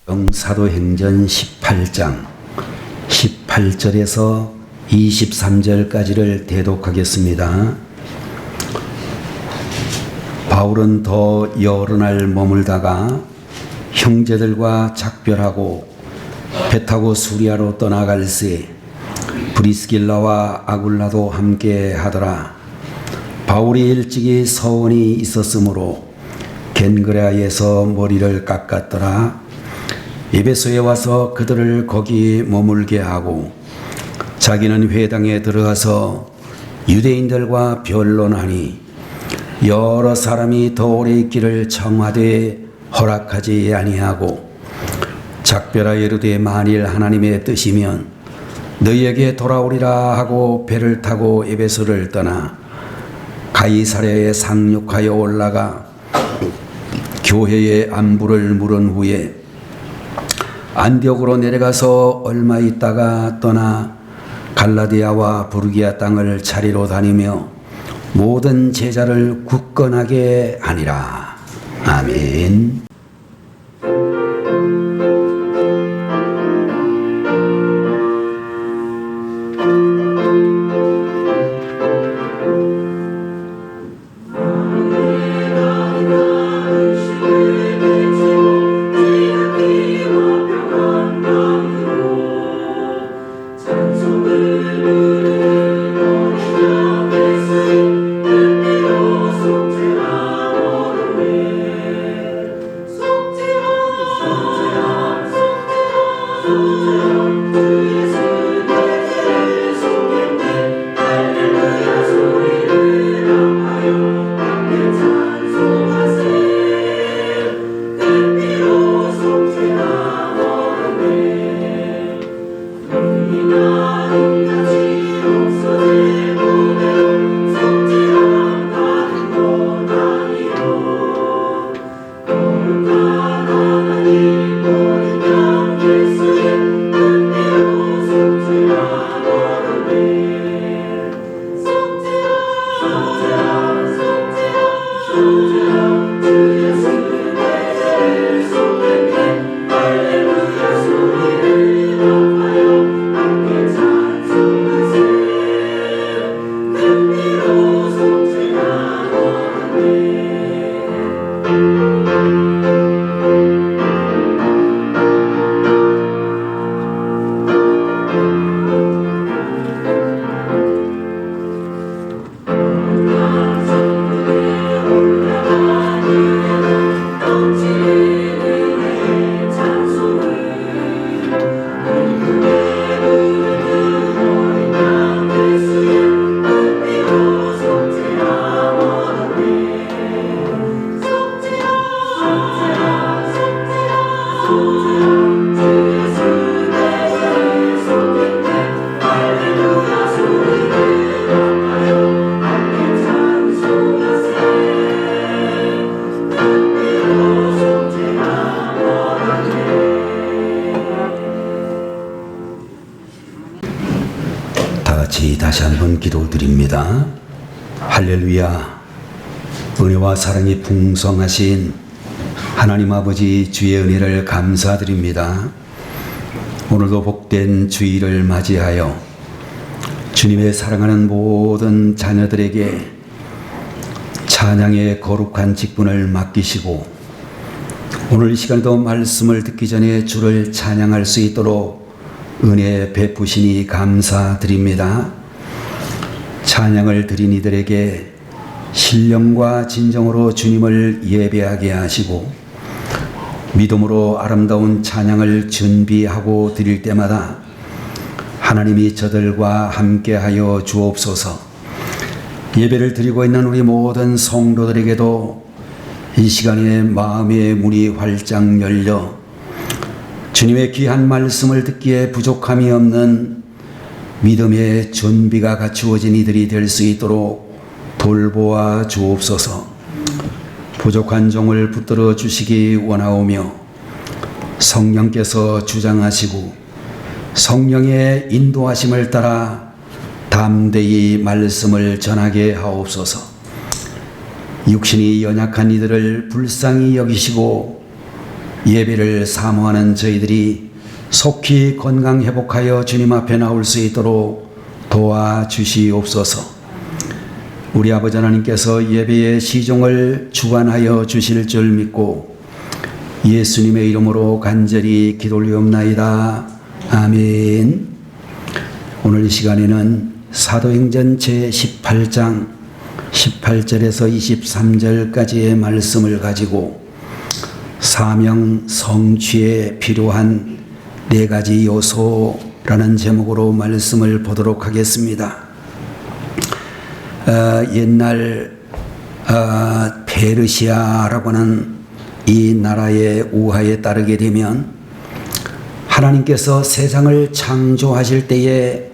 사도행전 18장 18절에서 23절까지를 대독하겠습니다. 바울은 더 여러 날 머물다가 형제들과 작별하고 배 타고 수리아로 떠나갈새 브리스길라와 아굴라도 함께 하더라. 바울이 일찍이 서원이 있었으므로 겐그레아에서 머리를 깎았더라. 에베소에 와서 그들을 거기 머물게 하고 자기는 회당에 들어가서 유대인들과 변론하니 여러 사람이 더 오래 있기를 청하되 허락하지 아니하고 작별하여 이르되 만일 하나님의 뜻이면 너희에게 돌아오리라 하고 배를 타고 에베소를 떠나 가이사랴에 상륙하여 올라가 교회의 안부를 물은 후에 안디옥으로 내려가서 얼마 있다가 떠나 갈라디아와 부르기아 땅을 차리러 다니며 모든 제자를 굳건하게 하니라. 아멘. 다시 한번 기도드립니다. 할렐루야. 은혜와 사랑이 풍성하신 하나님 아버지 주의 은혜를 감사드립니다. 오늘도 복된 주일을 맞이하여 주님의 사랑하는 모든 자녀들에게 찬양의 거룩한 직분을 맡기시고 오늘 이 시간에도 말씀을 듣기 전에 주를 찬양할 수 있도록 은혜 베푸시니 감사드립니다. 찬양을 드린 이들에게 신령과 진정으로 주님을 예배하게 하시고 믿음으로 아름다운 찬양을 준비하고 드릴 때마다 하나님이 저들과 함께하여 주옵소서. 예배를 드리고 있는 우리 모든 성도들에게도 이 시간에 마음의 문이 활짝 열려 주님의 귀한 말씀을 듣기에 부족함이 없는 믿음의 준비가 갖추어진 이들이 될 수 있도록 돌보아 주옵소서. 부족한 종을 붙들어 주시기 원하오며 성령께서 주장하시고 성령의 인도하심을 따라 담대히 말씀을 전하게 하옵소서. 육신이 연약한 이들을 불쌍히 여기시고 예배를 사모하는 저희들이 속히 건강 회복하여 주님 앞에 나올 수 있도록 도와주시옵소서. 우리 아버지 하나님께서 예배의 시종을 주관하여 주실 줄 믿고 예수님의 이름으로 간절히 기도올리옵나이다. 아멘. 오늘 이 시간에는 사도행전 제18장 18절에서 23절까지의 말씀을 가지고 사명 성취에 필요한 4가지 요소라는 제목으로 말씀을 보도록 하겠습니다. 옛날 페르시아라고 하는 이 나라의 우화에 따르게 되면 하나님께서 세상을 창조하실 때에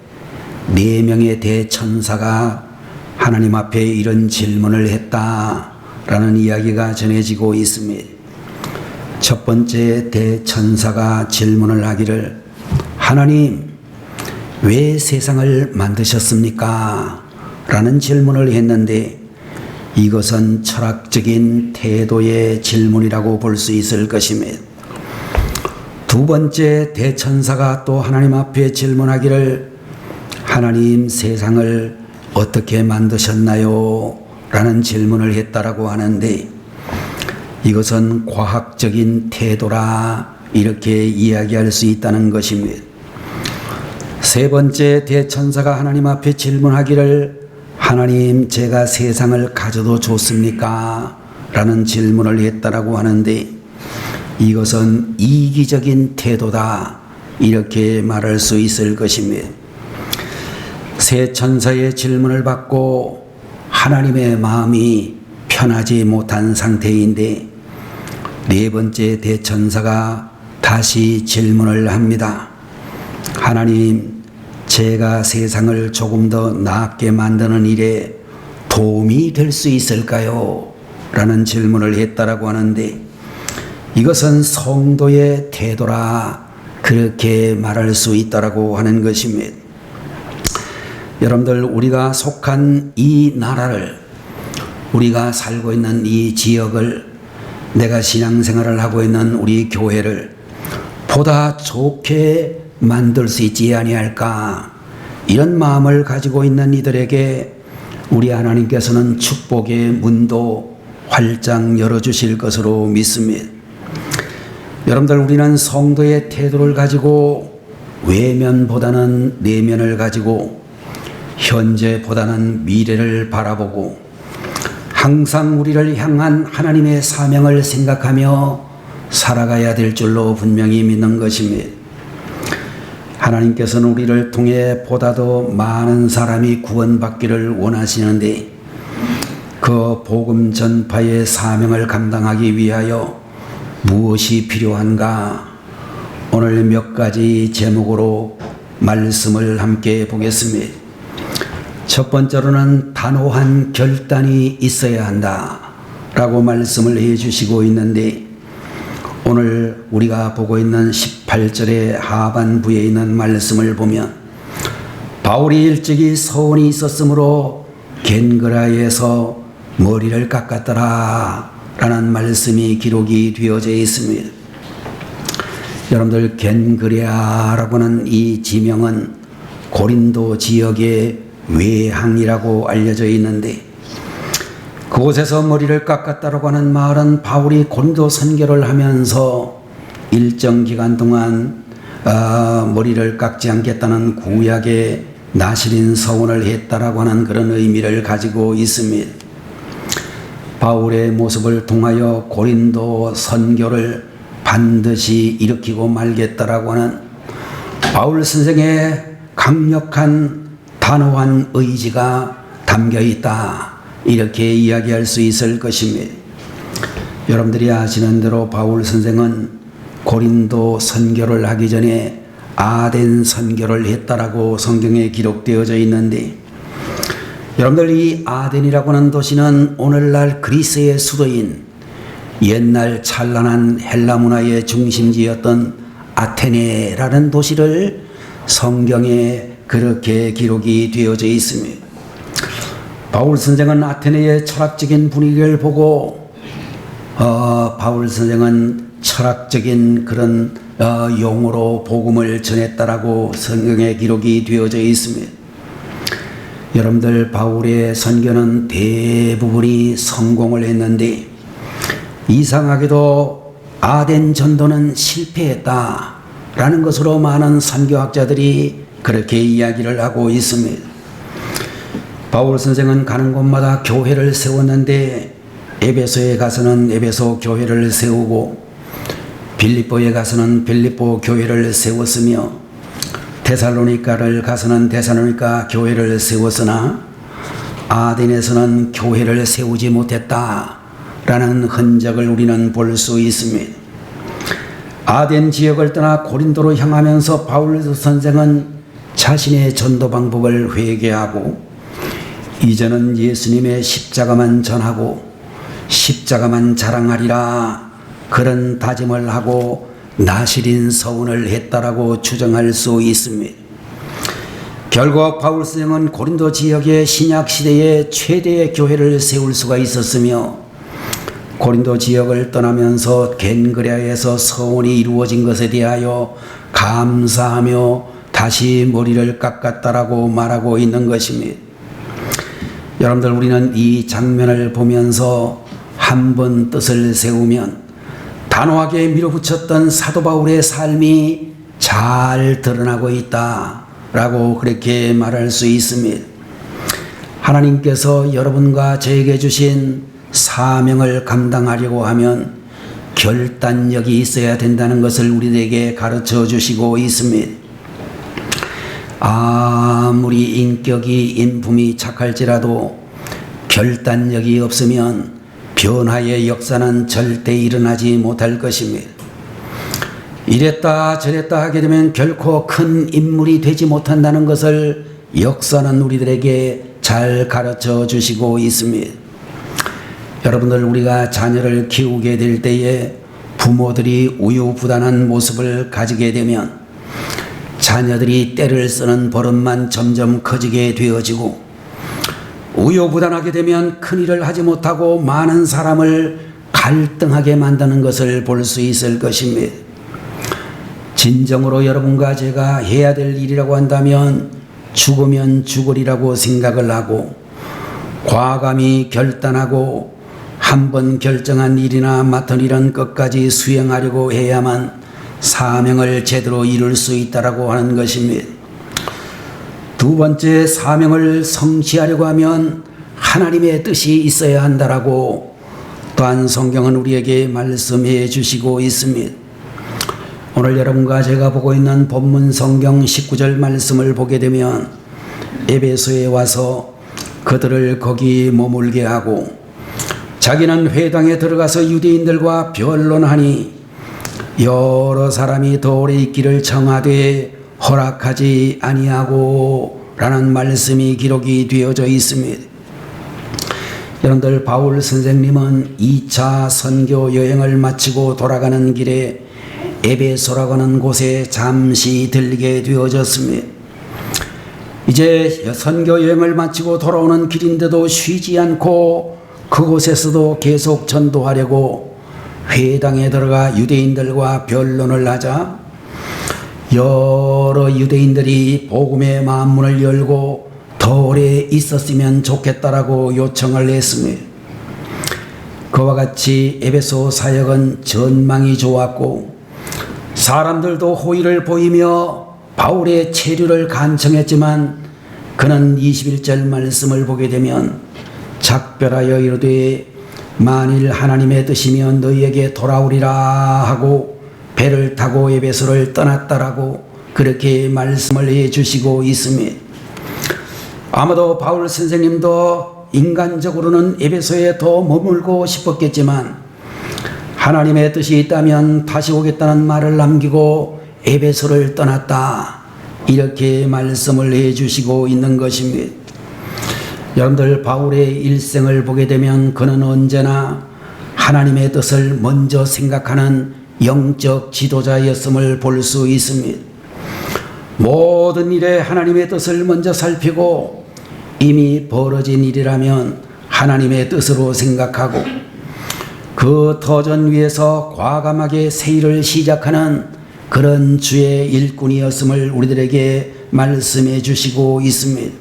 4명의 대천사가 하나님 앞에 이런 질문을 했다라는 이야기가 전해지고 있습니다. 첫 번째 대천사가 질문을 하기를, 하나님, 왜 세상을 만드셨습니까? 라는 질문을 했는데, 이것은 철학적인 태도의 질문이라고 볼 수 있을 것입니다. 두 번째 대천사가 또 하나님 앞에 질문하기를, 하나님, 세상을 어떻게 만드셨나요? 라는 질문을 했다라고 하는데, 이것은 과학적인 태도라 이렇게 이야기할 수 있다는 것입니다. 세 번째 대천사가 하나님 앞에 질문하기를, 하나님, 제가 세상을 가져도 좋습니까? 라는 질문을 했다라고 하는데, 이것은 이기적인 태도다 이렇게 말할 수 있을 것입니다. 세 천사의 질문을 받고 하나님의 마음이 편하지 못한 상태인데, 4번째 대천사가 다시 질문을 합니다. 하나님, 제가 세상을 조금 더 낫게 만드는 일에 도움이 될 수 있을까요? 라는 질문을 했다라고 하는데, 이것은 성도의 태도라 그렇게 말할 수 있다라고 하는 것입니다. 여러분들, 우리가 속한 이 나라를, 우리가 살고 있는 이 지역을, 내가 신앙생활을 하고 있는 우리 교회를 보다 좋게 만들 수 있지 아니할까, 이런 마음을 가지고 있는 이들에게 우리 하나님께서는 축복의 문도 활짝 열어주실 것으로 믿습니다. 여러분들, 우리는 성도의 태도를 가지고 외면보다는 내면을 가지고 현재보다는 미래를 바라보고 항상 우리를 향한 하나님의 사명을 생각하며 살아가야 될 줄로 분명히 믿는 것입니다. 하나님께서는 우리를 통해 보다 더 많은 사람이 구원받기를 원하시는데, 그 복음 전파의 사명을 감당하기 위하여 무엇이 필요한가? 오늘 몇 가지 제목으로 말씀을 함께 보겠습니다. 첫 번째로는 단호한 결단이 있어야 한다 라고 말씀을 해 주시고 있는데, 오늘 우리가 보고 있는 18절의 하반부에 있는 말씀을 보면, 바울이 일찍이 서원이 있었으므로 겐그라에서 머리를 깎았더라 라는 말씀이 기록이 되어져 있습니다. 여러분들, 겐그레아라고 하는 이 지명은 고린도 지역의 외항이라고 알려져 있는데, 그곳에서 머리를 깎았다라고 하는 말은 바울이 고린도 선교를 하면서 일정 기간 동안 머리를 깎지 않겠다는 구약의 나시린 서원을 했다라고 하는 그런 의미를 가지고 있습니다. 바울의 모습을 통하여 고린도 선교를 반드시 일으키고 말겠다라고 하는 바울 선생의 강력한 단호한 의지가 담겨 있다 이렇게 이야기할 수 있을 것입니다. 여러분들이 아시는 대로 바울 선생은 고린도 선교를 하기 전에 아덴 선교를 했다라고 성경에 기록되어져 있는데, 여러분들, 이 아덴이라고 하는 도시는 오늘날 그리스의 수도인 옛날 찬란한 헬라 문화의 중심지였던 아테네라는 도시를 성경에 그렇게 기록이 되어져 있습니다. 바울 선생은 아테네의 철학적인 분위기를 보고 바울 선생은 철학적인 그런 용어로 복음을 전했다라고 성경에 기록이 되어져 있습니다. 여러분들, 바울의 선교는 대부분이 성공을 했는데 이상하게도 아덴 전도는 실패했다라는 것으로 많은 선교학자들이 그렇게 이야기를 하고 있습니다. 바울 선생은 가는 곳마다 교회를 세웠는데 에베소에 가서는 에베소 교회를 세우고 빌립보에 가서는 빌립보 교회를 세웠으며 데살로니가를 가서는 데살로니가 교회를 세웠으나 아덴에서는 교회를 세우지 못했다라는 흔적을 우리는 볼 수 있습니다. 아덴 지역을 떠나 고린도로 향하면서 바울 선생은 자신의 전도 방법을 회개하고 이제는 예수님의 십자가만 전하고 십자가만 자랑하리라 그런 다짐을 하고 나실인 서운을 했다라고 추정할 수 있습니다. 결국 바울 선생은 고린도 지역의 신약 시대의 최대의 교회를 세울 수가 있었으며 고린도 지역을 떠나면서 겐그레아에서 서원이 이루어진 것에 대하여 감사하며 다시 머리를 깎았다라고 말하고 있는 것입니다. 여러분들, 우리는 이 장면을 보면서 한 번 뜻을 세우면 단호하게 밀어붙였던 사도 바울의 삶이 잘 드러나고 있다라고 그렇게 말할 수 있습니다. 하나님께서 여러분과 저에게 주신 사명을 감당하려고 하면 결단력이 있어야 된다는 것을 우리에게 가르쳐 주시고 있습니다. 아무리 인격이 인품이 착할지라도 결단력이 없으면 변화의 역사는 절대 일어나지 못할 것입니다. 이랬다 저랬다 하게 되면 결코 큰 인물이 되지 못한다는 것을 역사는 우리들에게 잘 가르쳐 주시고 있습니다. 여러분들, 우리가 자녀를 키우게 될 때에 부모들이 우유부단한 모습을 가지게 되면 자녀들이 때를 쓰는 버릇만 점점 커지게 되어지고 우유부단하게 되면 큰일을 하지 못하고 많은 사람을 갈등하게 만드는 것을 볼 수 있을 것입니다. 진정으로 여러분과 제가 해야 될 일이라고 한다면 죽으면 죽으리라고 생각을 하고 과감히 결단하고 한번 결정한 일이나 맡은 일은 끝까지 수행하려고 해야만 사명을 제대로 이룰 수 있다라고 하는 것입니다. 두 번째, 사명을 성취하려고 하면 하나님의 뜻이 있어야 한다라고 또한 성경은 우리에게 말씀해 주시고 있습니다. 오늘 여러분과 제가 보고 있는 본문 성경 19절 말씀을 보게 되면 에베소에 와서 그들을 거기 머물게 하고 자기는 회당에 들어가서 유대인들과 변론하니 여러 사람이 더 오래 있기를 청하되 허락하지 아니하고 라는 말씀이 기록이 되어져 있습니다. 여러분들, 바울 선생님은 2차 선교 여행을 마치고 돌아가는 길에 에베소라고 하는 곳에 잠시 들리게 되어졌습니다. 이제 선교 여행을 마치고 돌아오는 길인데도 쉬지 않고 그곳에서도 계속 전도하려고 회당에 들어가 유대인들과 변론을 하자 여러 유대인들이 복음의 만문을 열고 더 오래 있었으면 좋겠다라고 요청을 했습니다. 그와 같이 에베소 사역은 전망이 좋았고 사람들도 호의를 보이며 바울의 체류를 간청했지만 그는 21절 말씀을 보게 되면 작별하여 이르되 만일 하나님의 뜻이면 너희에게 돌아오리라 하고 배를 타고 에베소를 떠났다라고 그렇게 말씀을 해 주시고 있습니다. 아마도 바울 선생님도 인간적으로는 에베소에 더 머물고 싶었겠지만 하나님의 뜻이 있다면 다시 오겠다는 말을 남기고 에베소를 떠났다, 이렇게 말씀을 해 주시고 있는 것입니다. 여러분들, 바울의 일생을 보게 되면 그는 언제나 하나님의 뜻을 먼저 생각하는 영적 지도자였음을 볼 수 있습니다. 모든 일에 하나님의 뜻을 먼저 살피고 이미 벌어진 일이라면 하나님의 뜻으로 생각하고 그 터전 위에서 과감하게 세일을 시작하는 그런 주의 일꾼이었음을 우리들에게 말씀해 주시고 있습니다.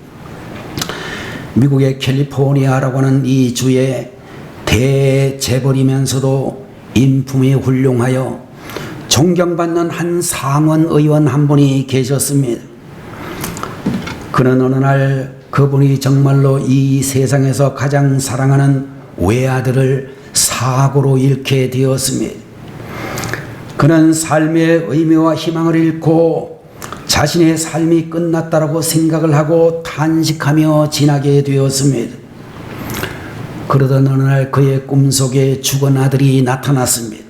미국의 캘리포니아라고 하는 이 주에 대재벌이면서도 인품이 훌륭하여 존경받는 한 상원 의원 한 분이 계셨습니다. 그는 어느 날 그분이 정말로 이 세상에서 가장 사랑하는 외아들을 사고로 잃게 되었습니다. 그는 삶의 의미와 희망을 잃고 자신의 삶이 끝났다라고 생각을 하고 탄식하며 지나게 되었습니다. 그러던 어느 날 그의 꿈속에 죽은 아들이 나타났습니다.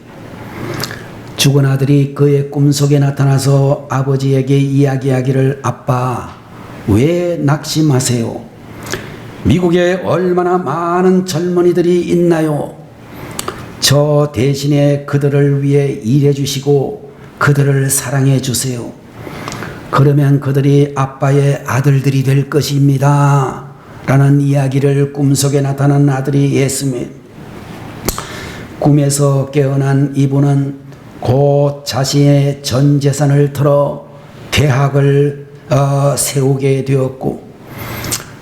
죽은 아들이 그의 꿈속에 나타나서 아버지에게 이야기하기를, 아빠, 왜 낙심하세요? 미국에 얼마나 많은 젊은이들이 있나요? 저 대신에 그들을 위해 일해 주시고 그들을 사랑해 주세요. 그러면 그들이 아빠의 아들들이 될 것입니다. 라는 이야기를 꿈속에 나타난 아들이 했습니다. 꿈에서 깨어난 이분은 곧 자신의 전 재산을 털어 대학을 세우게 되었고,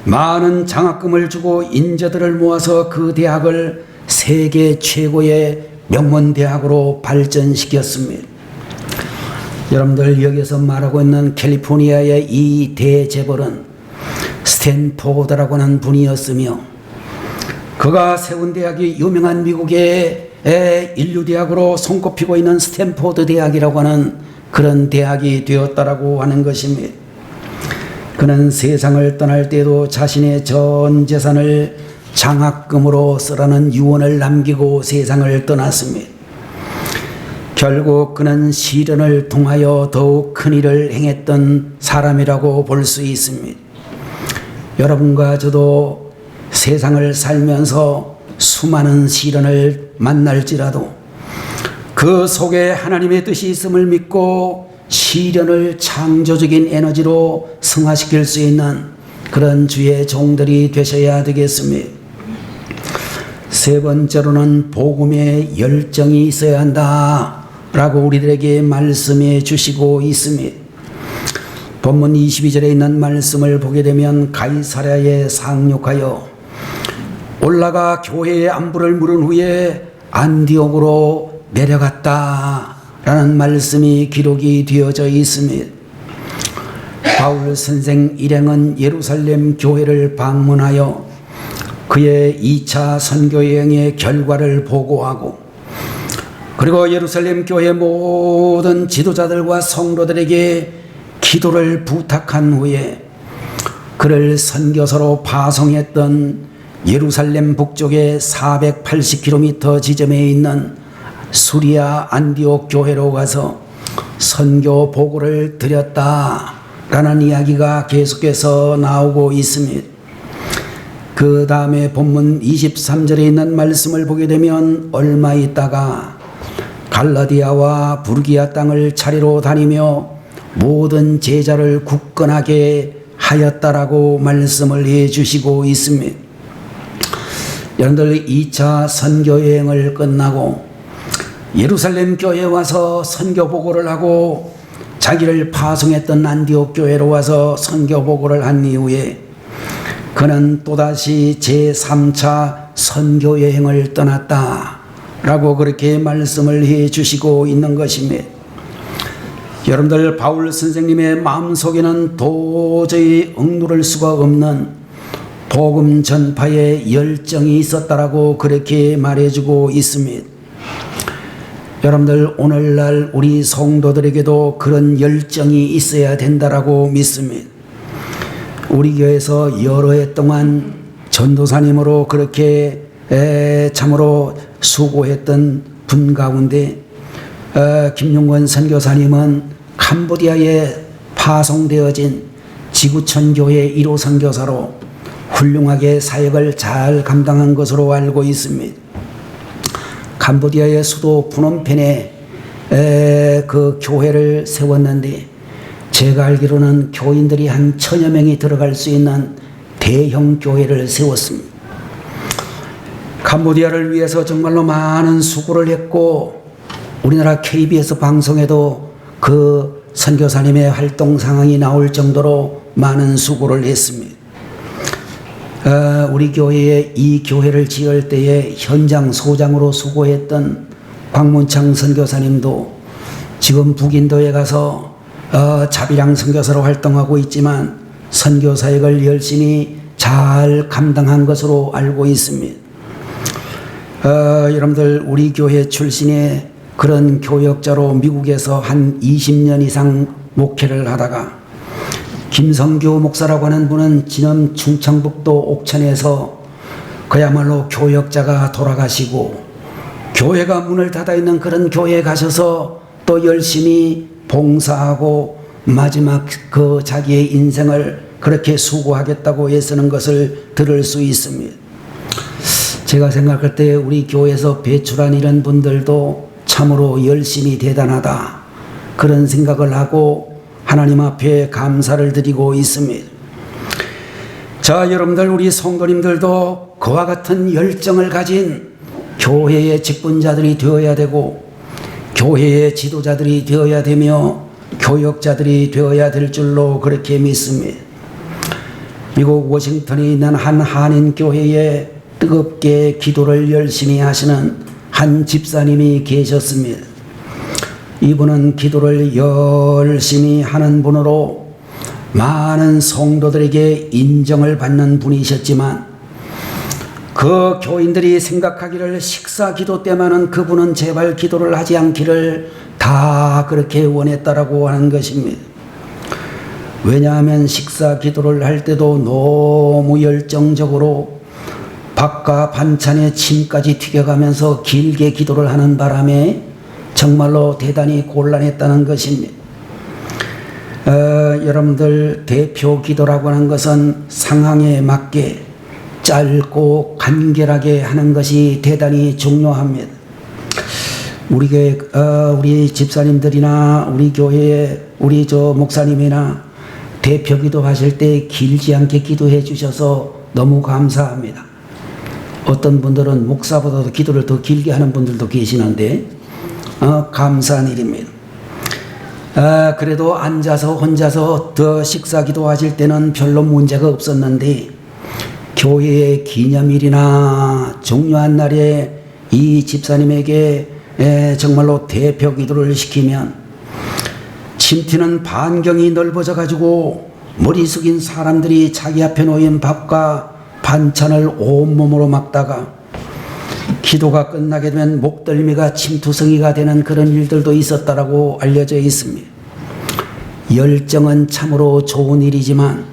많은 장학금을 주고 인재들을 모아서 그 대학을 세계 최고의 명문대학으로 발전시켰습니다. 여러분들, 여기서 말하고 있는 캘리포니아의 이 대재벌은 스탠포드라고 하는 분이었으며, 그가 세운 대학이 유명한 미국의 인류대학으로 손꼽히고 있는 스탠포드 대학이라고 하는 그런 대학이 되었다라고 하는 것입니다. 그는 세상을 떠날 때도 자신의 전 재산을 장학금으로 쓰라는 유언을 남기고 세상을 떠났습니다. 결국 그는 시련을 통하여 더욱 큰 일을 행했던 사람이라고 볼 수 있습니다. 여러분과 저도 세상을 살면서 수많은 시련을 만날지라도 그 속에 하나님의 뜻이 있음을 믿고 시련을 창조적인 에너지로 승화시킬 수 있는 그런 주의 종들이 되셔야 되겠습니다. 세 번째로는 복음에 열정이 있어야 한다 라고 우리들에게 말씀해 주시고 있습니다. 본문 22절에 있는 말씀을 보게 되면, 가이사랴에 상륙하여 올라가 교회의 안부를 물은 후에 안디옥으로 내려갔다 라는 말씀이 기록이 되어져 있습니다. 바울 선생 일행은 예루살렘 교회를 방문하여 그의 2차 선교여행의 결과를 보고하고, 그리고 예루살렘 교회 모든 지도자들과 성도들에게 기도를 부탁한 후에 그를 선교사로 파송했던 예루살렘 북쪽의 480km 지점에 있는 수리아 안디옥 교회로 가서 선교 보고를 드렸다라는 이야기가 계속해서 나오고 있습니다. 그 다음에 본문 23절에 있는 말씀을 보게 되면, 얼마 있다가 갈라디아와 부르기아 땅을 차례로 다니며 모든 제자를 굳건하게 하였다라고 말씀을 해 주시고 있습니다. 여러분들, 2차 선교여행을 끝나고 예루살렘 교회에 와서 선교 보고를 하고 자기를 파송했던 안디옥 교회로 와서 선교 보고를 한 이후에 그는 또다시 제3차 선교여행을 떠났다라고 그렇게 말씀을 해 주시고 있는 것입니다. 여러분들, 바울 선생님의 마음속에는 도저히 억누를 수가 없는 복음 전파의 열정이 있었다라고 그렇게 말해주고 있습니다. 여러분들, 오늘날 우리 성도들에게도 그런 열정이 있어야 된다라고 믿습니다. 우리 교회에서 여러 해 동안 전도사님으로 그렇게 참으로 수고했던 분 가운데 김용권 선교사님은 캄보디아에 파송되어진 지구촌 교회 1호 선교사로 훌륭하게 사역을 잘 감당한 것으로 알고 있습니다. 캄보디아의 수도 푸놈펜에 그 교회를 세웠는데, 제가 알기로는 교인들이 한 1000여 명이 들어갈 수 있는 대형 교회를 세웠습니다. 캄보디아를 위해서 정말로 많은 수고를 했고 우리나라 KBS 방송에도 그 선교사님의 활동 상황이 나올 정도로 많은 수고를 했습니다. 우리 교회에 이 교회를 지을 때에 현장 소장으로 수고했던 광문창 선교사님도 지금 북인도에 가서 자비랑 선교사로 활동하고 있지만 선교 사역을 열심히 잘 감당한 것으로 알고 있습니다. 여러분들 우리 교회 출신의 그런 교역자로 미국에서 한 20년 이상 목회를 하다가 김성교 목사라고 하는 분은 지금 충청북도 옥천에서 그야말로 교역자가 돌아가시고 교회가 문을 닫아 있는 그런 교회에 가셔서 또 열심히 봉사하고 마지막 그 자기의 인생을 그렇게 수고하겠다고 애쓰는 것을 들을 수 있습니다. 제가 생각할 때 우리 교회에서 배출한 이런 분들도 참으로 열심히 대단하다 그런 생각을 하고 하나님 앞에 감사를 드리고 있습니다. 자, 여러분들 우리 성도님들도 그와 같은 열정을 가진 교회의 직분자들이 되어야 되고 교회의 지도자들이 되어야 되며 교역자들이 되어야 될 줄로 그렇게 믿습니다. 미국 워싱턴에 있는 한 한인교회에 뜨겁게 기도를 열심히 하시는 한 집사님이 계셨습니다. 이분은 기도를 열심히 하는 분으로 많은 성도들에게 인정을 받는 분이셨지만 그 교인들이 생각하기를 식사 기도 때만은 그분은 제발 기도를 하지 않기를 다 그렇게 원했다라고 하는 것입니다. 왜냐하면 식사 기도를 할 때도 너무 열정적으로 밥과 반찬에 침까지 튀겨가면서 길게 기도를 하는 바람에 정말로 대단히 곤란했다는 것입니다. 여러분들 대표 기도라고 하는 것은 상황에 맞게 짧고 간결하게 하는 것이 대단히 중요합니다. 우리 교회, 우리 집사님들이나 우리 교회에 우리 목사님이나 대표 기도 하실 때 길지 않게 기도해 주셔서 너무 감사합니다. 어떤 분들은 목사보다도 기도를 더 길게 하는 분들도 계시는데 감사한 일입니다. 그래도 앉아서 혼자서 더 식사 기도하실 때는 별로 문제가 없었는데 교회의 기념일이나 중요한 날에 이 집사님에게 정말로 대표 기도를 시키면 침튀는 반경이 넓어져 가지고 머리 숙인 사람들이 자기 앞에 놓인 밥과 반찬을 온몸으로 막다가 기도가 끝나게 되면 목덜미가 침투성이가 되는 그런 일들도 있었다라고 알려져 있습니다. 열정은 참으로 좋은 일이지만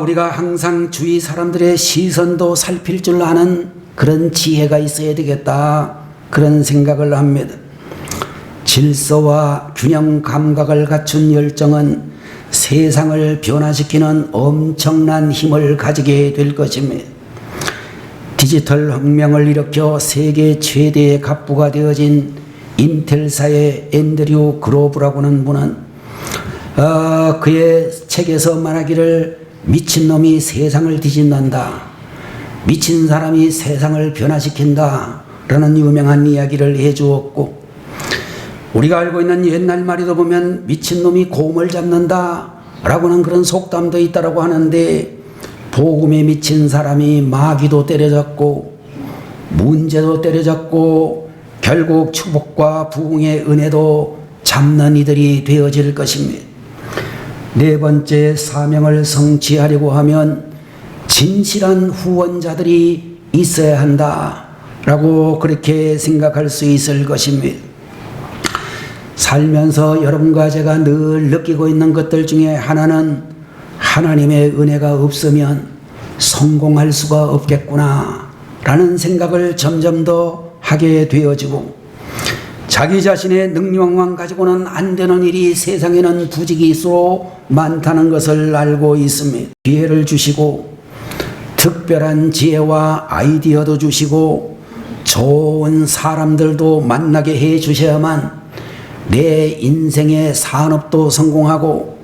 우리가 항상 주위 사람들의 시선도 살필 줄 아는 그런 지혜가 있어야 되겠다 그런 생각을 합니다. 질서와 균형 감각을 갖춘 열정은 세상을 변화시키는 엄청난 힘을 가지게 될 것입니다. 디지털 혁명을 일으켜 세계 최대의 갑부가 되어진 인텔사의 앤드류 그로브라고 하는 분은 그의 책에서 말하기를 미친놈이 세상을 뒤집는다, 미친 사람이 세상을 변화시킨다 라는 유명한 이야기를 해주었고, 우리가 알고 있는 옛날 말에도 보면 미친놈이 곰을 잡는다 라고는 그런 속담도 있다고 하는데, 복음에 미친 사람이 마귀도 때려잡고 문제도 때려잡고 결국 축복과 부흥의 은혜도 잡는 이들이 되어질 것입니다. 네 번째, 사명을 성취하려고 하면 진실한 후원자들이 있어야 한다라고 그렇게 생각할 수 있을 것입니다. 살면서 여러분과 제가 늘 느끼고 있는 것들 중에 하나는 하나님의 은혜가 없으면 성공할 수가 없겠구나 라는 생각을 점점 더 하게 되어지고, 자기 자신의 능력만 가지고는 안 되는 일이 세상에는 부지기수로 많다는 것을 알고 있습니다. 기회를 주시고 특별한 지혜와 아이디어도 주시고 좋은 사람들도 만나게 해 주셔야만 내 인생의 산업도 성공하고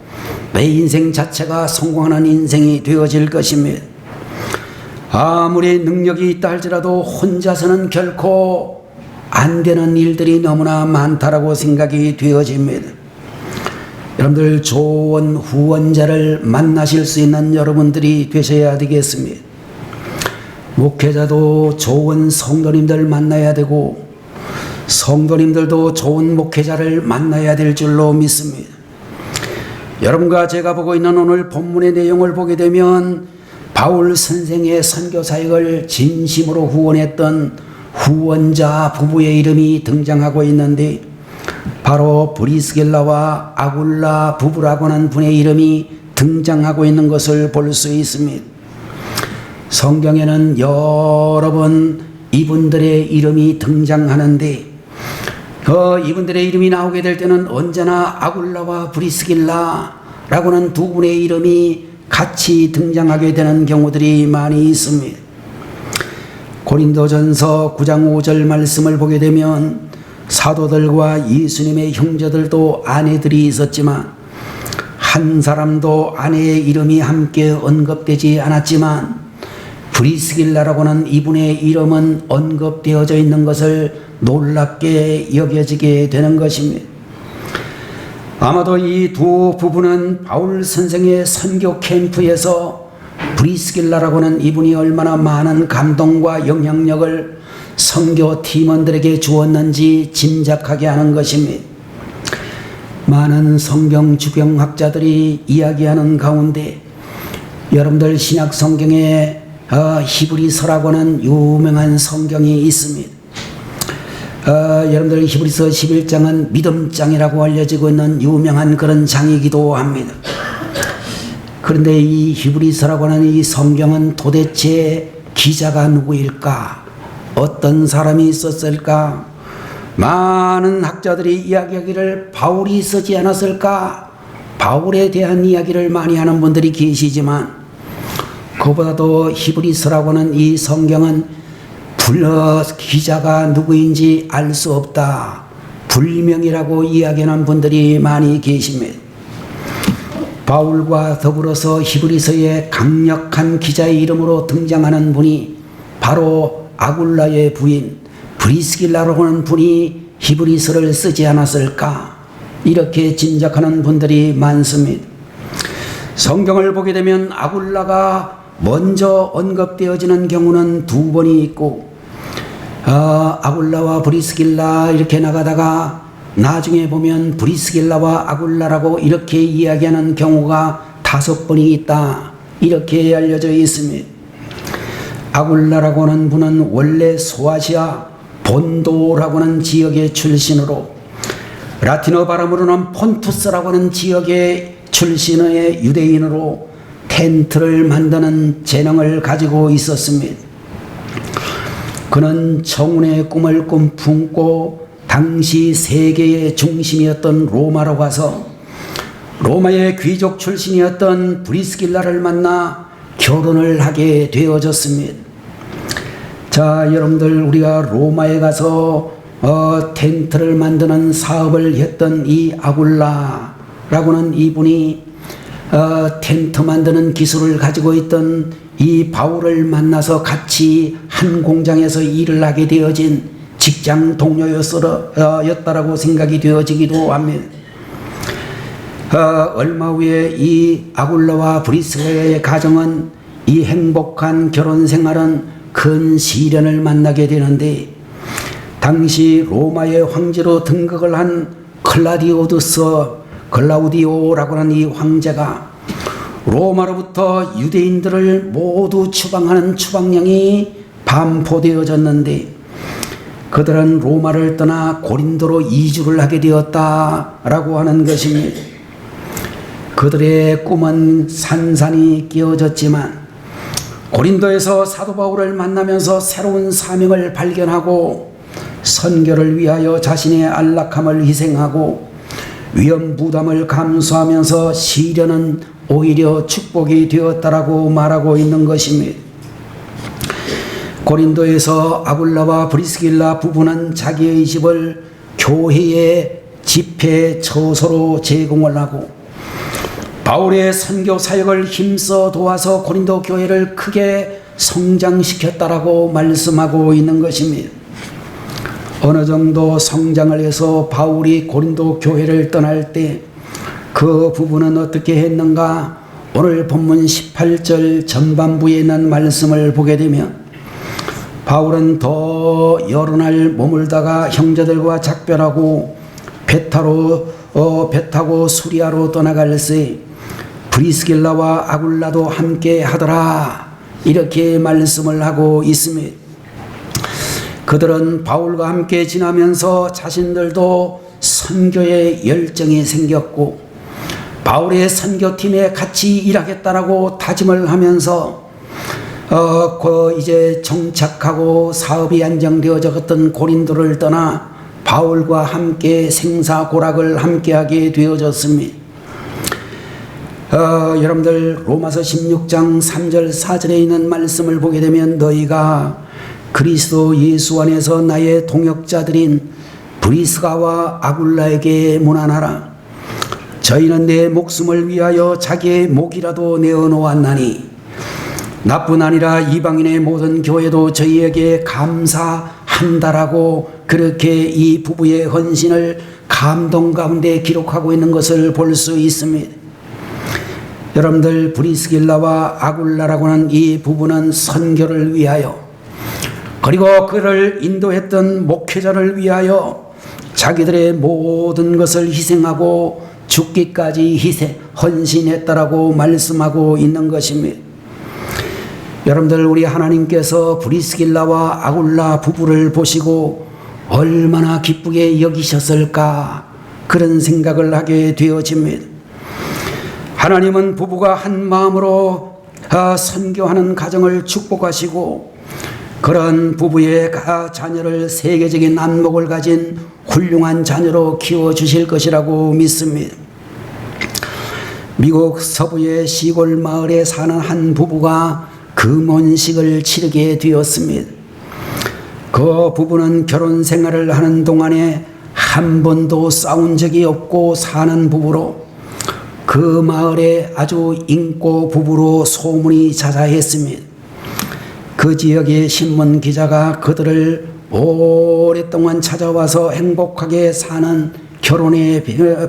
내 인생 자체가 성공하는 인생이 되어질 것입니다. 아무리 능력이 있다 할지라도 혼자서는 결코 안 되는 일들이 너무나 많다라고 생각이 되어집니다. 여러분들 좋은 후원자를 만나실 수 있는 여러분들이 되셔야 되겠습니다. 목회자도 좋은 성도님들 만나야 되고 성도님들도 좋은 목회자를 만나야 될 줄로 믿습니다. 여러분과 제가 보고 있는 오늘 본문의 내용을 보게 되면 바울 선생의 선교 사역을 진심으로 후원했던 후원자 부부의 이름이 등장하고 있는데 바로 브리스길라와 아굴라 부부라고 하는 분의 이름이 등장하고 있는 것을 볼 수 있습니다. 성경에는 여러 번 이분들의 이름이 등장하는데 이분들의 이름이 나오게 될 때는 언제나 아굴라와 브리스길라라고 하는 두 분의 이름이 같이 등장하게 되는 경우들이 많이 있습니다. 고린도전서 9장 5절 말씀을 보게 되면 사도들과 예수님의 형제들도 아내들이 있었지만 한 사람도 아내의 이름이 함께 언급되지 않았지만 브리스길라라고 하는 이분의 이름은 언급되어져 있는 것을 놀랍게 여겨지게 되는 것입니다. 아마도 이 두 부부는 바울 선생의 선교 캠프에서 브리스길라라고 하는 이분이 얼마나 많은 감동과 영향력을 선교 팀원들에게 주었는지 짐작하게 하는 것입니다. 많은 성경 주경학자들이 이야기하는 가운데 여러분들 신약 성경에 히브리서라고 하는 유명한 성경이 있습니다. 여러분들 히브리서 11장은 믿음장이라고 알려지고 있는 유명한 그런 장이기도 합니다. 그런데 이 히브리서라고 하는 이 성경은 도대체 기자가 누구일까? 어떤 사람이 있었을까? 많은 학자들이 이야기하기를 바울이 쓰지 않았을까? 바울에 대한 이야기를 많이 하는 분들이 계시지만 그보다도 히브리서라고 하는 이 성경은 기자가 누구인지 알 수 없다. 불명이라고 이야기하는 분들이 많이 계십니다. 바울과 더불어서 히브리서의 강력한 기자의 이름으로 등장하는 분이 바로 아굴라의 부인 브리스길라라고 하는 분이 히브리서를 쓰지 않았을까? 이렇게 짐작하는 분들이 많습니다. 성경을 보게 되면 아굴라가 먼저 언급되어지는 경우는 두 번이 있고 아굴라와 브리스길라 이렇게 나가다가 나중에 보면 브리스길라와 아굴라라고 이렇게 이야기하는 경우가 5번이 있다. 이렇게 알려져 있습니다. 아굴라라고 하는 분은 원래 소아시아 본도라고 하는 지역의 출신으로 라틴어 발음으로는 폰투스라고 하는 지역의 출신의 유대인으로 텐트를 만드는 재능을 가지고 있었습니다. 그는 청운의 꿈을 품고 당시 세계의 중심이었던 로마로 가서 로마의 귀족 출신이었던 브리스길라를 만나 결혼을 하게 되어졌습니다. 자, 여러분들 우리가 로마에 가서 텐트를 만드는 사업을 했던 이 아굴라라고는 이분이 텐트 만드는 기술을 가지고 있던 이 바울을 만나서 같이 한 공장에서 일을 하게 되어진 직장 동료였다라고 생각이 되어지기도 합니다. 얼마 후에 이 아굴라와 브리스길라의 가정은 이 행복한 결혼 생활은 큰 시련을 만나게 되는데 당시 로마의 황제로 등극을 한 클라우디오라고 하는 이 황제가 로마로부터 유대인들을 모두 추방하는 추방령이 반포되어졌는데 그들은 로마를 떠나 고린도로 이주를 하게 되었다라고 하는 것입니다. 그들의 꿈은 산산이 끼어졌지만 고린도에서 사도 바울을 만나면서 새로운 사명을 발견하고 선교를 위하여 자신의 안락함을 희생하고 위험 부담을 감수하면서 시련은 오히려 축복이 되었다라고 말하고 있는 것입니다. 고린도에서 아굴라와 브리스길라 부부는 자기의 집을 교회의 집회 처소로 제공을 하고 바울의 선교 사역을 힘써 도와서 고린도 교회를 크게 성장시켰다라고 말씀하고 있는 것입니다. 어느 정도 성장을 해서 바울이 고린도 교회를 떠날 때 그 부분은 어떻게 했는가? 오늘 본문 18절 전반부에 있는 말씀을 보게 되면 바울은 더 여러 날 머물다가 형제들과 작별하고 배 타고 수리아로 떠나갈새 브리스길라와 아굴라도 함께 하더라, 이렇게 말씀을 하고 있습니다. 그들은 바울과 함께 지나면서 자신들도 선교에 열정이 생겼고 바울의 선교팀에 같이 일하겠다라고 다짐을 하면서 이제 정착하고 사업이 안정되어졌던 고린도를 떠나 바울과 함께 생사고락을 함께하게 되어졌습니다. 여러분들 로마서 16장 3절 4절에 있는 말씀을 보게 되면 너희가 그리스도 예수 안에서 나의 동역자들인 브리스가와 아굴라에게 문안하라. 저희는 내 목숨을 위하여 자기의 목이라도 내어놓았나니 나뿐 아니라 이방인의 모든 교회도 저희에게 감사한다라고 그렇게 이 부부의 헌신을 감동 가운데 기록하고 있는 것을 볼 수 있습니다. 여러분들 브리스길라와 아굴라라고 하는 이 부부는 선교를 위하여 그리고 그를 인도했던 목회자를 위하여 자기들의 모든 것을 희생하고 죽기까지 헌신했다라고 말씀하고 있는 것입니다. 여러분들 우리 하나님께서 브리스길라와 아굴라 부부를 보시고 얼마나 기쁘게 여기셨을까 그런 생각을 하게 되어집니다. 하나님은 부부가 한 마음으로 선교하는 가정을 축복하시고 그런 부부의 자녀를 세계적인 안목을 가진 훌륭한 자녀로 키워주실 것이라고 믿습니다. 미국 서부의 시골 마을에 사는 한 부부가 금혼식을 치르게 되었습니다. 그 부부는 결혼 생활을 하는 동안에 한 번도 싸운 적이 없고 사는 부부로 그 마을에 아주 인고 부부로 소문이 자자했습니다. 그 지역의 신문 기자가 그들을 오랫동안 찾아와서 행복하게 사는 결혼의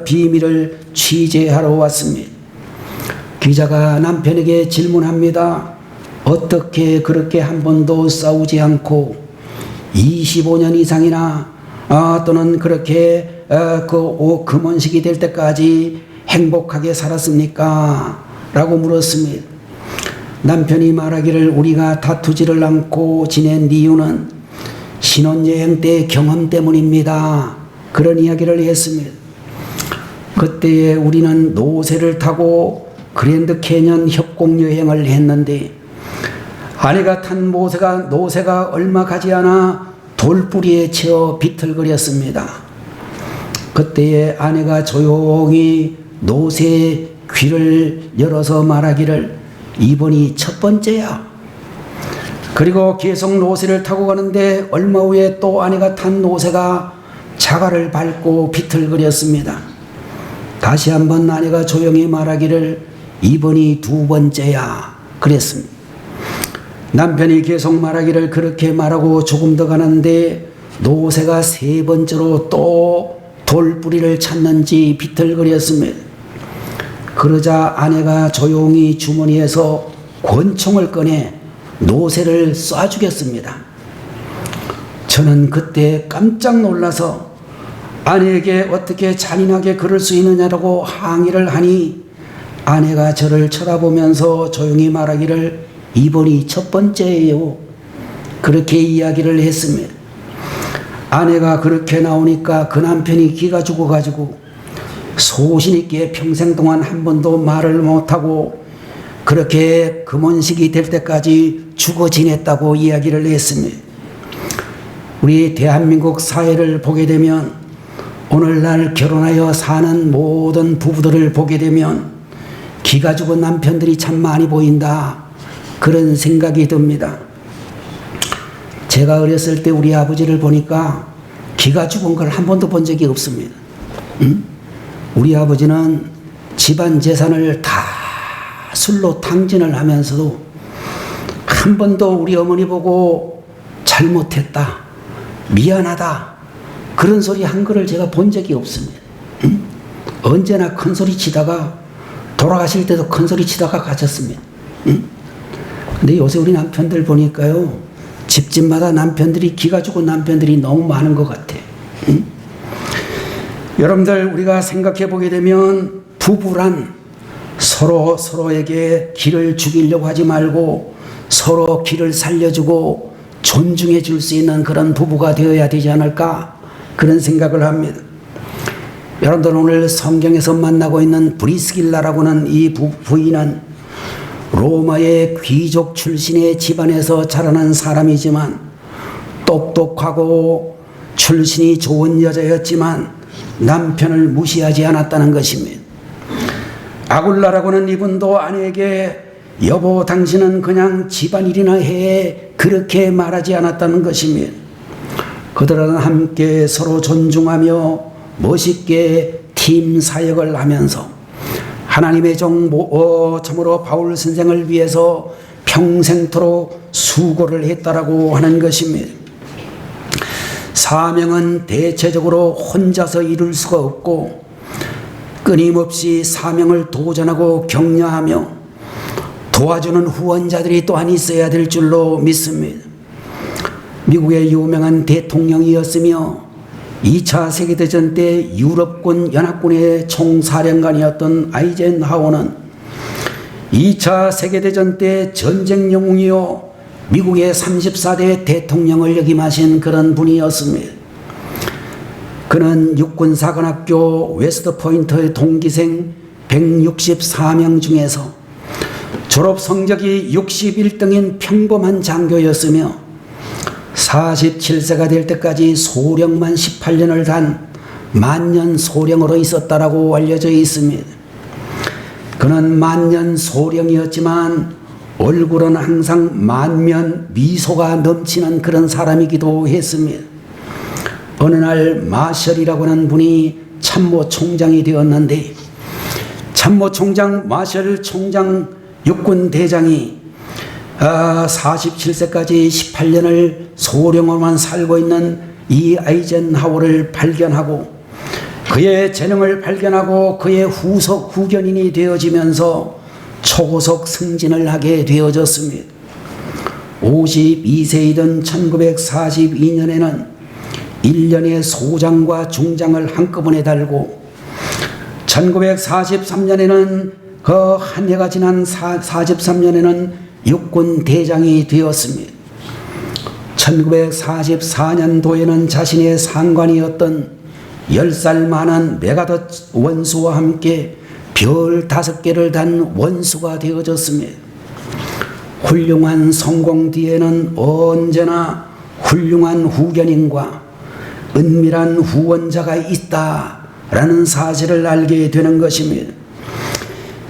비밀을 취재하러 왔습니다. 기자가 남편에게 질문합니다. 어떻게 그렇게 한 번도 싸우지 않고 25년 이상이나 또는 그렇게 금혼식이 될 때까지 행복하게 살았습니까? 라고 물었습니다. 남편이 말하기를 우리가 다투지를 않고 지낸 이유는 신혼여행 때 경험 때문입니다. 그런 이야기를 했습니다. 그때에 우리는 노새를 타고 그랜드 캐년 협곡여행을 했는데 아내가 탄 노새가 얼마 가지 않아 돌뿌리에 채어 비틀거렸습니다. 그때에 아내가 조용히 노새의 귀를 열어서 말하기를 이번이 첫 번째야. 그리고 계속 노새를 타고 가는데 얼마 후에 또 아내가 탄 노새가 자갈을 밟고 비틀거렸습니다. 다시 한번 아내가 조용히 말하기를 이번이 두 번째야 그랬습니다. 남편이 계속 말하기를 그렇게 말하고 조금 더 가는데 노새가 세 번째로 또 돌뿌리를 찾는지 비틀거렸습니다. 그러자 아내가 조용히 주머니에서 권총을 꺼내 노새를 쏴 죽였습니다. 저는 그때 깜짝 놀라서 아내에게 어떻게 잔인하게 그럴 수 있느냐라고 항의를 하니 아내가 저를 쳐다보면서 조용히 말하기를 이번이 첫 번째예요. 그렇게 이야기를 했습니다. 아내가 그렇게 나오니까 그 남편이 기가 죽어가지고 소신 있게 평생 동안 한 번도 말을 못하고 그렇게 금혼식이 될 때까지 죽어 지냈다고 이야기를 했습니다. 우리 대한민국 사회를 보게 되면 오늘날 결혼하여 사는 모든 부부들을 보게 되면 기가 죽은 남편들이 참 많이 보인다. 그런 생각이 듭니다. 제가 어렸을 때 우리 아버지를 보니까 기가 죽은 걸 한 번도 본 적이 없습니다. 우리 아버지는 집안 재산을 다 술로 탕진을 하면서도 한 번도 우리 어머니 보고 잘못했다, 미안하다 그런 소리 한 거를 제가 본 적이 없습니다. 언제나 큰 소리 치다가 돌아가실 때도 큰 소리 치다가 가셨습니다. 근데 요새 우리 남편들 보니까요, 집집마다 남편들이 기가 죽은 남편들이 너무 많은 것 같아요. 여러분들, 우리가 생각해 보게 되면 부부란 서로에게 기를 죽이려고 하지 말고 서로 기를 살려주고 존중해 줄 수 있는 그런 부부가 되어야 되지 않을까, 그런 생각을 합니다. 여러분들, 오늘 성경에서 만나고 있는 브리스길라라고는 이 부인은 로마의 귀족 출신의 집안에서 자라난 사람이지만 똑똑하고 출신이 좋은 여자였지만 남편을 무시하지 않았다는 것입니다. 아굴라라고는 이분도 아내에게 여보 당신은 그냥 집안일이나 해 그렇게 말하지 않았다는 것입니다. 그들은 함께 서로 존중하며 멋있게 팀 사역을 하면서 하나님의 종 참으로 바울 선생을 위해서 평생토록 수고를 했다라고 하는 것입니다. 사명은 대체적으로 혼자서 이룰 수가 없고 끊임없이 사명을 도전하고 격려하며 도와주는 후원자들이 또한 있어야 될 줄로 믿습니다. 미국의 유명한 대통령이었으며 2차 세계대전 때 유럽군 연합군의 총사령관이었던 아이젠하워는 2차 세계대전 때 전쟁 영웅이요 미국의 34대 대통령을 역임하신 그런 분이었습니다. 그는 육군사관학교 웨스트포인트의 동기생 164명 중에서 졸업 성적이 61등인 평범한 장교였으며 47세가 될 때까지 소령만 18년을 단 만년 소령으로 있었다라고 알려져 있습니다. 그는 만년 소령이었지만 얼굴은 항상 만면 미소가 넘치는 그런 사람이기도 했습니다. 어느 날 마셜이라고 하는 분이 참모총장이 되었는데 참모총장 마셜 총장 육군대장이 47세까지 18년을 소령으로만 살고 있는 이 아이젠하워를 발견하고 그의 재능을 발견하고 그의 후견인이 되어지면서 초고속 승진을 하게 되어졌습니다. 52세이던 1942년에는 1년의 소장과 중장을 한꺼번에 달고 1943년에는 그 한 해가 지난 43년에는 육군 대장이 되었습니다. 1944년도에는 자신의 상관이었던 10살 많은 메가더 원수와 함께 별 5개를 단 원수가 되어졌습니다. 훌륭한 성공 뒤에는 언제나 훌륭한 후견인과 은밀한 후원자가 있다라는 사실을 알게 되는 것입니다.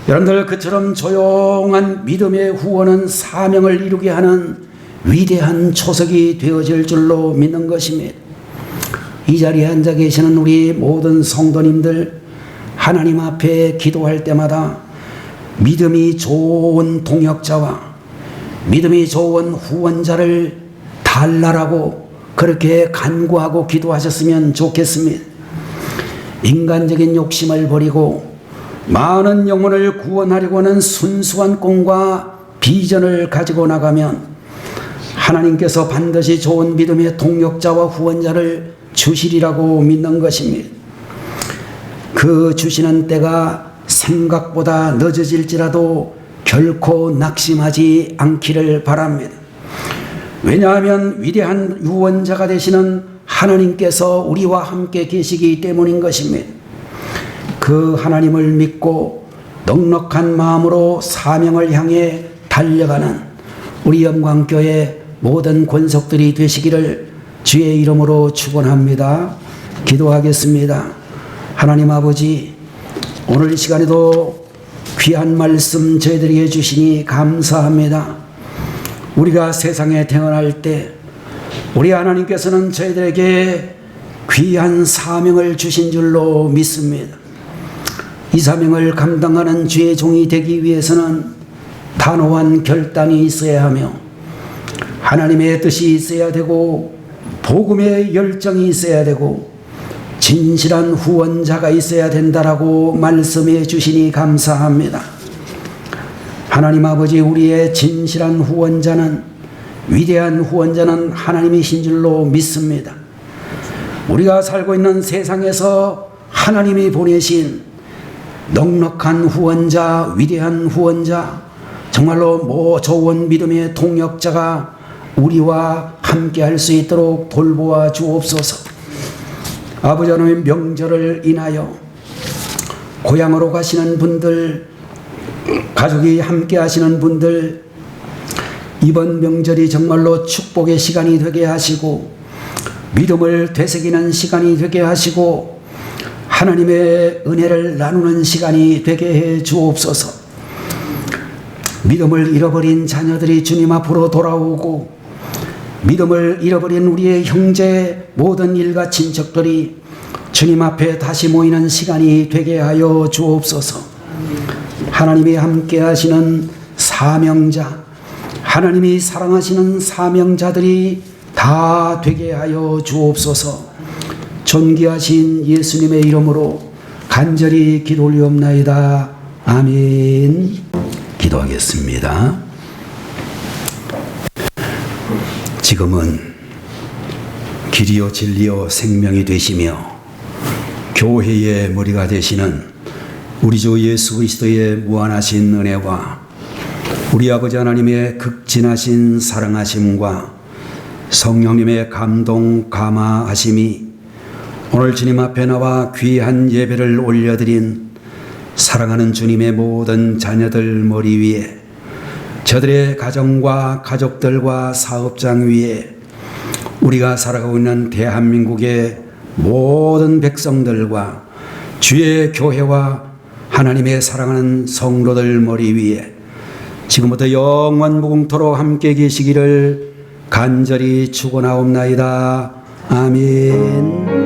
여러분들, 그처럼 조용한 믿음의 후원은 사명을 이루게 하는 위대한 초석이 되어질 줄로 믿는 것입니다. 이 자리에 앉아 계시는 우리 모든 성도님들, 하나님 앞에 기도할 때마다 믿음이 좋은 동역자와 믿음이 좋은 후원자를 달라라고 그렇게 간구하고 기도하셨으면 좋겠습니다. 인간적인 욕심을 버리고 많은 영혼을 구원하려고 하는 순수한 꿈과 비전을 가지고 나가면 하나님께서 반드시 좋은 믿음의 동역자와 후원자를 주시리라고 믿는 것입니다. 그 주시는 때가 생각보다 늦어질지라도 결코 낙심하지 않기를 바랍니다. 왜냐하면 위대한 유언자가 되시는 하나님께서 우리와 함께 계시기 때문인 것입니다. 그 하나님을 믿고 넉넉한 마음으로 사명을 향해 달려가는 우리 영광교회 모든 권속들이 되시기를 주의 이름으로 축원합니다. 기도하겠습니다. 하나님 아버지, 오늘 이 시간에도 귀한 말씀 저희들에게 주시니 감사합니다. 우리가 세상에 태어날 때 우리 하나님께서는 저희들에게 귀한 사명을 주신 줄로 믿습니다. 이 사명을 감당하는 주의 종이 되기 위해서는 단호한 결단이 있어야 하며 하나님의 뜻이 있어야 되고 복음의 열정이 있어야 되고 진실한 후원자가 있어야 된다라고 말씀해 주시니 감사합니다. 하나님 아버지, 우리의 진실한 후원자는, 위대한 후원자는 하나님이신 줄로 믿습니다. 우리가 살고 있는 세상에서 하나님이 보내신 넉넉한 후원자, 위대한 후원자, 정말로 좋은 믿음의 동역자가 우리와 함께 할 수 있도록 돌보아 주옵소서. 아버지 하나님, 명절을 인하여 고향으로 가시는 분들, 가족이 함께 하시는 분들, 이번 명절이 정말로 축복의 시간이 되게 하시고 믿음을 되새기는 시간이 되게 하시고 하나님의 은혜를 나누는 시간이 되게 해 주옵소서. 믿음을 잃어버린 자녀들이 주님 앞으로 돌아오고 믿음을 잃어버린 우리의 형제, 모든 일가 친척들이 주님 앞에 다시 모이는 시간이 되게 하여 주옵소서. 하나님이 함께 하시는 사명자, 하나님이 사랑하시는 사명자들이 다 되게 하여 주옵소서. 존귀하신 예수님의 이름으로 간절히 기도 올리옵나이다. 아멘. 기도하겠습니다. 지금은 길이요 진리요 생명이 되시며 교회의 머리가 되시는 우리 주 예수 그리스도의 무한하신 은혜와 우리 아버지 하나님의 극진하신 사랑하심과 성령님의 감동 감화하심이 오늘 주님 앞에 나와 귀한 예배를 올려드린 사랑하는 주님의 모든 자녀들 머리 위에, 저들의 가정과 가족들과 사업장 위에, 우리가 살아가고 있는 대한민국의 모든 백성들과 주의 교회와 하나님의 사랑하는 성도들 머리 위에 지금부터 영원 무궁토록 함께 계시기를 간절히 축원하옵나이다. 아멘.